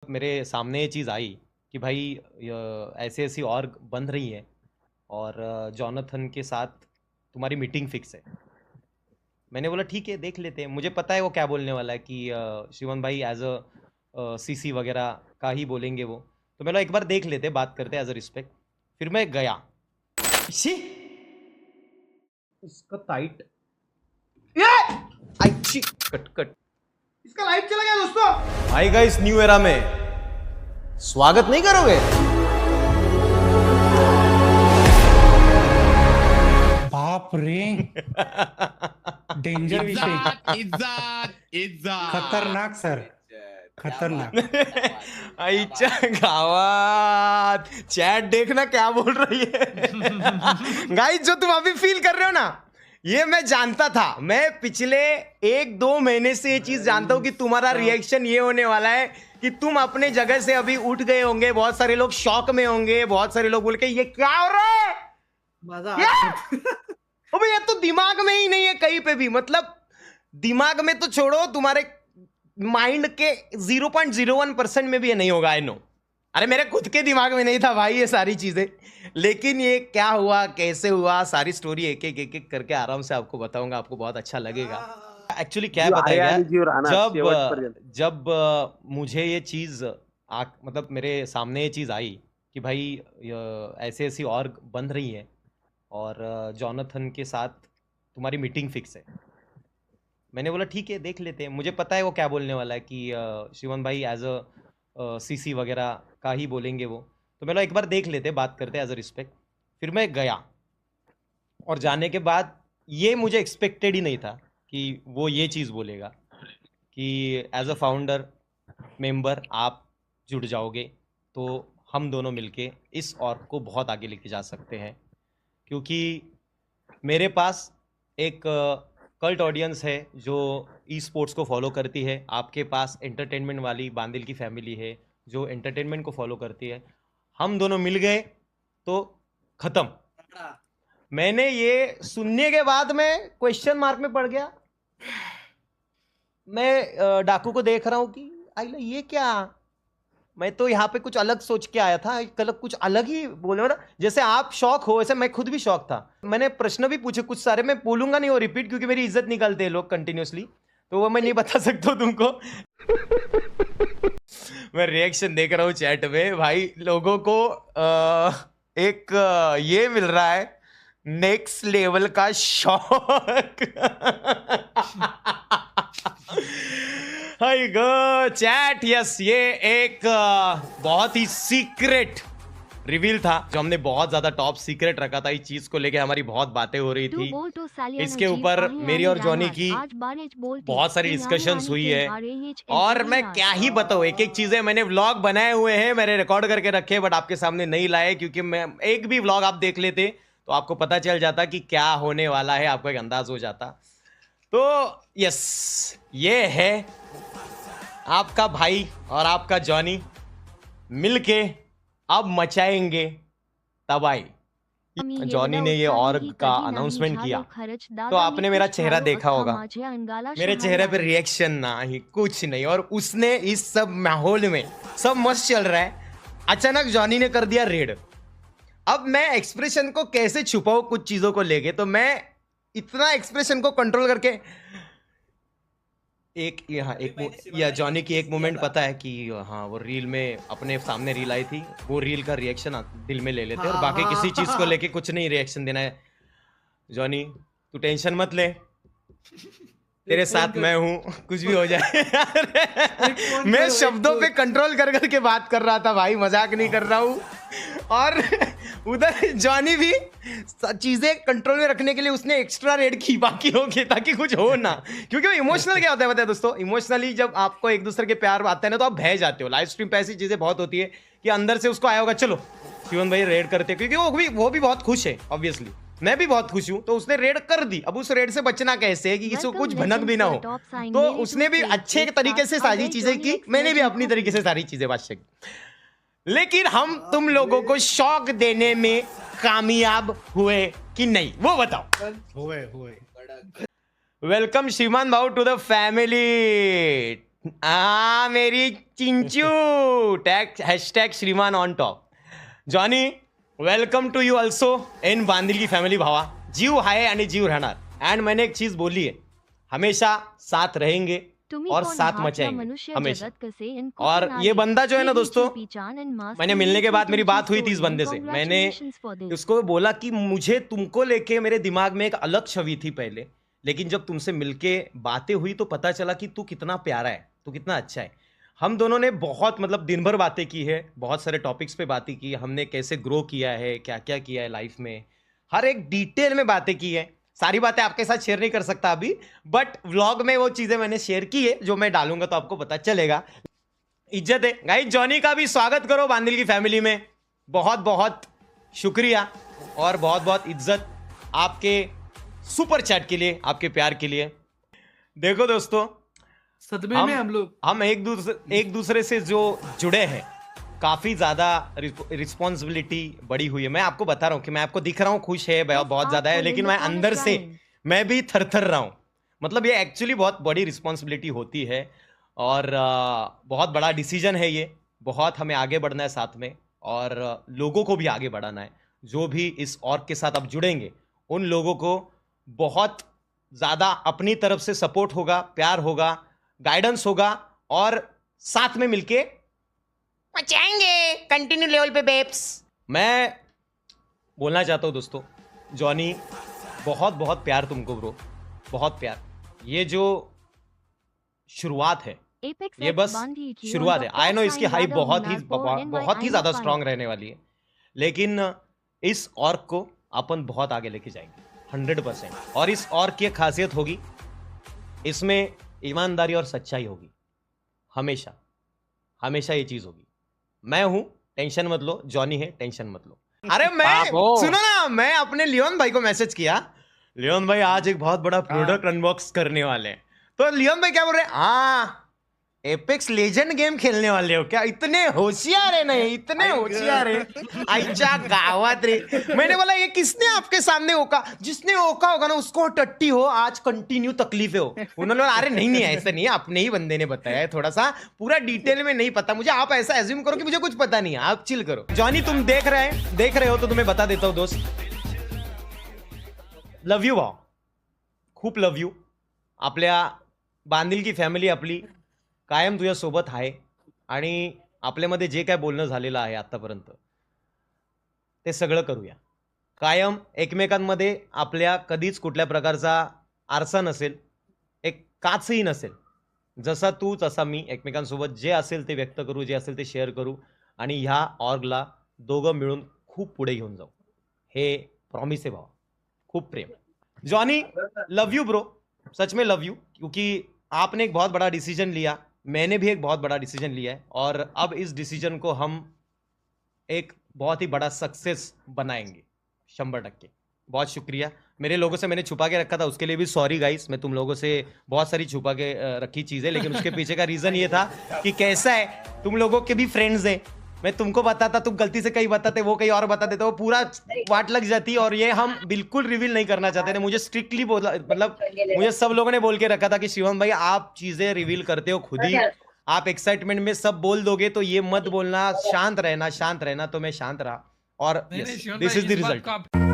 मेरे सामने ये चीज़ आई कि भाई ऐसी ऐसी और बन रही है और जॉनथन के साथ तुम्हारी मीटिंग फिक्स है। मैंने बोला ठीक है देख लेते हैं, मुझे पता है वो क्या बोलने वाला है कि शिवन भाई एज अ सीसी वगैरह का ही बोलेंगे वो, तो मैं बोला एक बार देख लेते बात करते एज अ रिस्पेक्ट। फिर मैं गया शी इसका टाइट आई कट कट इसका लाइट चला गया दोस्तों। आएगा इस न्यू एरा में, स्वागत नहीं करोगे? बाप रे डेंजर विषय, इज्जत इज्जत खतरनाक सर, खतरनाक। आईच्या गावात चैट देखना क्या बोल रही है। गाइस जो तुम अभी फील कर रहे हो ना, ये मैं जानता था। मैं पिछले 1-2 महीने से ये चीज जानता हूं कि तुम्हारा रिएक्शन ये होने वाला है कि तुम अपने जगह से अभी उठ गए होंगे, बहुत सारे लोग शॉक में होंगे, बहुत सारे लोग बोल के ये क्या हो रहा है, मजा अबे ये तो दिमाग में ही नहीं है कहीं पे भी। मतलब दिमाग में तो छोड़ो, तुम्हारे माइंड के 0.01% में भी ये नहीं होगा। आई नो, अरे मेरे खुद के दिमाग में नहीं था भाई ये सारी चीजें, लेकिन ये क्या हुआ, कैसे हुआ, सारी स्टोरी एक एक करके आराम से आपको बताऊंगा, आपको बहुत अच्छा लगेगा। एक्चुअली क्या बताया, जब मुझे ये चीज मतलब मेरे सामने ये चीज आई कि भाई ऐसे ऐसी और बन रही है और जॉनथन के साथ तुम्हारी मीटिंग फिक्स है। मैंने बोला ठीक है देख लेते हैं, मुझे पता है वो क्या बोलने वाला है कि शिवन भाई एज अ सीसी वगैरह का ही बोलेंगे वो, तो मैं बोला एक बार देख लेते बात करते एज अ रिस्पेक्ट। फिर मैं गया और जाने के बाद ये मुझे एक्सपेक्टेड ही नहीं था कि वो ये चीज़ बोलेगा कि एज अ फाउंडर मेंबर आप जुड़ जाओगे तो हम दोनों मिलके इस ऑर्ग को बहुत आगे लेके जा सकते हैं, क्योंकि मेरे पास एक कल्ट ऑडियंस है जो ई स्पोर्ट्स को फॉलो करती है, आपके पास एंटरटेनमेंट वाली बांदिल की फैमिली है जो एंटरटेनमेंट को फॉलो करती है। हम दोनों मिल गए तो खत्म। मैंने ये सुनने के बाद मैं क्वेश्चन मार्क में पड़ गया। मैं डाकू को देख रहा हूँ कि आई ये क्या, मैं तो यहाँ पे कुछ अलग सोच के आया था, कल कुछ अलग ही बोले ना। जैसे आप शौक हो वैसे मैं खुद भी शौक था। मैंने प्रश्न भी पूछे कुछ सारे, मैं बोलूंगा नहीं वो रिपीट, क्योंकि मेरी इज्जत निकालते हैं लोग कंटिन्यूसली, तो वो मैं नहीं बता सकता तुमको। मैं रिएक्शन देख रहा हूँ चैट में भाई, लोगों को एक ये मिल रहा है नेक्स्ट लेवल का शौक। हाय गो चैट, यस ये एक बहुत ही सीक्रेट रिवील था जो हमने बहुत ज्यादा टॉप सीक्रेट रखा था। इस चीज को लेके हमारी बहुत बातें हो रही थी, इसके ऊपर मेरी और जॉनी की बहुत सारी डिस्कशंस हुई है, और मैं क्या ही बताऊं, एक एक चीजें मैंने व्लॉग बनाए हुए हैं, मैंने रिकॉर्ड करके रखे, बट आपके सामने नहीं लाए, क्योंकि मैं एक भी व्लॉग आप देख लेते तो आपको पता चल जाता कि क्या होने वाला है, आपको एक अंदाज हो जाता। तो यस ये है आपका भाई और आपका जॉनी मिलके अब मचाएंगे तबाही। जॉनी ने ये ऑर्ग का अनाउंसमेंट किया तो आपने मेरा चेहरा देखा होगा, मेरे चेहरे पे रिएक्शन ना ही कुछ नहीं, और उसने इस सब माहौल में सब मस्त चल रहा है, अचानक जॉनी ने कर दिया रेड। अब मैं एक्सप्रेशन को कैसे छुपाऊं कुछ चीजों को लेके, तो मैं इतना एक्सप्रेशन को कंट्रोल करके या जॉनी की एक मोमेंट पता है कि हाँ वो रील में अपने सामने रील आई थी, वो रील का रिएक्शन दिल में ले लेते और बाकी किसी चीज को लेके कुछ नहीं रिएक्शन देना है। जॉनी तू टेंशन मत ले, तेरे साथ मैं हूं, कुछ भी हो जाए। मैं शब्दों पे कंट्रोल कर करके बात कर रहा था भाई, मजाक नहीं कर रहा हूं। और उधर जॉनी भी चीजें कंट्रोल में रखने के लिए उसने एक्स्ट्रा रेड की बाकी लोगों की, ताकि कुछ हो ना, क्योंकि वो इमोशनल क्या होता है बताए दोस्तों, इमोशनली जब आपको एक दूसरे के प्यार आता है ना तो आप बह जाते हो। लाइव स्ट्रीम पे ऐसी चीजें बहुत होती है कि अंदर से उसको आया होगा चलो शिवन भाई रेड करते, क्योंकि वो भी बहुत खुश है, ऑब्वियसली मैं भी बहुत खुश हूं, तो उसने रेड कर दी। अब उस रेड से बचना कैसे है कि किसी को कुछ भनक भी ना हो, तो उसने भी अच्छे तरीके से सारी चीजें की, मैंने भी अपनी तरीके से सारी चीजें बादशाह की, लेकिन हम तुम लोगों को शौक देने में कामयाब हुए कि नहीं वो बताओ। हुए वेलकम श्रीमान भाऊ टू द फैमिली। मेरी चिंचू टैग हैशटैग श्रीमान on top. Johnny welcome to you also in बांदिल की फॅमिली भावा. जीव आहे आणि जीव राहणार. अँड मैंने एक चीज बोली है, हमेशा साथ रहेंगे और साथ मचाएंगे हमेशा. और ये बंदा जो है ना दोस्तों, मैंने मिलने के बाद मेरी बात हुई थी इस बंदे से. मैंने उसको बोला कि मुझे तुमको लेके मेरे दिमाग में एक अलग छवि थी पहले, लेकिन जब तुमसे मिलके बातें हुई तो पता चला कि तू कितना प्यारा है, तू कितना अच्छा है. हम दोनों ने बहुत मतलब दिन भर बातें की है, बहुत सारे टॉपिक्स पे बातें की. हमने कैसे ग्रो किया है, क्या क्या किया है लाइफ में, हर एक डिटेल में बातें की है. सारी बातें आपके साथ शेयर नहीं कर सकता अभी, बट व्लॉग में वो चीजें मैंने शेयर की है जो मैं डालूंगा तो आपको पता चलेगा. इज्जत है गाइस. जॉनी का भी स्वागत करो बांदिल की फैमिली में. बहुत बहुत शुक्रिया और बहुत बहुत इज्जत आपके सुपर चैट के लिए, आपके प्यार के लिए. देखो दोस्तों, सदमे में हम एक दूसरे से जो जुड़े हैं, काफी ज्यादा रिस्पॉन्सिबिलिटी बड़ी हुई है. मैं आपको बता रहा हूँ कि मैं आपको दिख रहा हूँ खुश है, बहुत ज्यादा है, लेकिन मैं अंदर से मैं भी थर रहा हूँ. मतलब ये एक्चुअली बहुत बड़ी रिस्पॉन्सिबिलिटी होती है और बहुत बड़ा डिसीजन है ये. बहुत हमें आगे बढ़ना है साथ में और लोगों को भी आगे बढ़ाना है. जो भी इस ऑर्ग के साथ अब जुड़ेंगे उन लोगों को बहुत ज्यादा अपनी तरफ से सपोर्ट होगा, प्यार होगा, गाइडेंस होगा और साथ में मिलके मचाएंगे कंटिन्यू लेवल पे बेब्स. मैं बोलना चाहता हूँ दोस्तों, जॉनी बहुत बहुत प्यार तुमको ब्रो, बहुत प्यार. ये जो शुरुआत है, ये बस शुरुआत है. आई नो इसकी हाइप बहुत ही ज्यादा स्ट्रांग रहने वाली है, लेकिन इस ऑर्ग को अपन बहुत आगे लेके जाएंगे 100%. और इस ऑर्ग की एक खासियत होगी, इसमें ईमानदारी और सच्चाई होगी. हमेशा हमेशा ये चीज होगी. मैं हूं, टेंशन मत लो. जॉनी है, टेंशन मत लो. अरे मैं सुनो ना, मैं अपने लियोन भाई को मैसेज किया, लियोन भाई आज एक बहुत बड़ा प्रोडक्ट अनबॉक्स करने वाले हैं. तो लियोन भाई क्या बोल रहे हैं, हाँ एपेक्स लेजेंड गेम खेलने वाले हो क्या? इतने होशियार है ना, इतने होशियार है आईच्या गावात रे. मैंने बोला ये किसने आपके सामने ओका, जिसने ओका होगा ना उसको टट्टी हो, आज कंटिन्यू तकलीफे हो. उन्होंने बोला अरे नहीं ऐसा नहीं है, अपने ही बंदे ने बताया है, थोड़ा सा पूरा डिटेल में नहीं पता मुझे. आप ऐसा एज्यूम करो कि मुझे कुछ पता नहीं है, आप चिल करो. जॉनी तुम देख रहे हो तो तुम्हें बता देता हूं दोस्त, लव यू भाऊ, खूप लव यू. आपल्या बांदिल की फॅमिली आपली कायम तुझ्या सोबत आहे आणि आपल्यामध्ये जे काय बोलणं झालेलं आहे आतापर्यंत ते सगळं करूया. कायम एकमेकांमध्ये आपल्या कधीच कुठल्या प्रकारचा आरसा नसेल, एक काचही नसेल. जसा तू तसा मी, एकमेकांसोबत जे असेल ते व्यक्त करू, जे असेल ते शेअर करू आणि ह्या ऑर्गला दोघं मिळून खूप पुढे घेऊन जाऊ. हे प्रॉमिस आहे भावा. खूप प्रेम. जॉनी लव यू ब्रो, सच में लव यू. क्योंकि आपने एक बहुत बड़ा डिसीजन लिया, मैंने भी एक बहुत बड़ा डिसीजन लिया है और अब इस डिसीजन को हम एक बहुत ही बड़ा सक्सेस बनाएंगे 100%. बहुत शुक्रिया. मेरे लोगों से मैंने छुपा के रखा था, उसके लिए भी सॉरी गाइस. मैं तुम लोगों से बहुत सारी छुपा के रखी चीज़ें, लेकिन उसके पीछे का रीज़न ये था कि कैसा है, तुम लोगों के भी फ्रेंड्स हैं. मैं तुमको बताता, तुम गलती से कहीं बताते, वो कहीं और बता देते, वो पूरा वाट लग जाती. और ये हम बिल्कुल रिवील नहीं करना चाहते थे. मुझे स्ट्रिक्टली बोला, मतलब मुझे सब लोगों ने बोल के रखा था कि शिवम भाई आप चीजें रिवील करते हो खुद ही, आप एक्साइटमेंट में सब बोल दोगे तो ये मत बोलना, शांत रहना. तो मैं शांत रहा और दिस इज द रिजल्ट.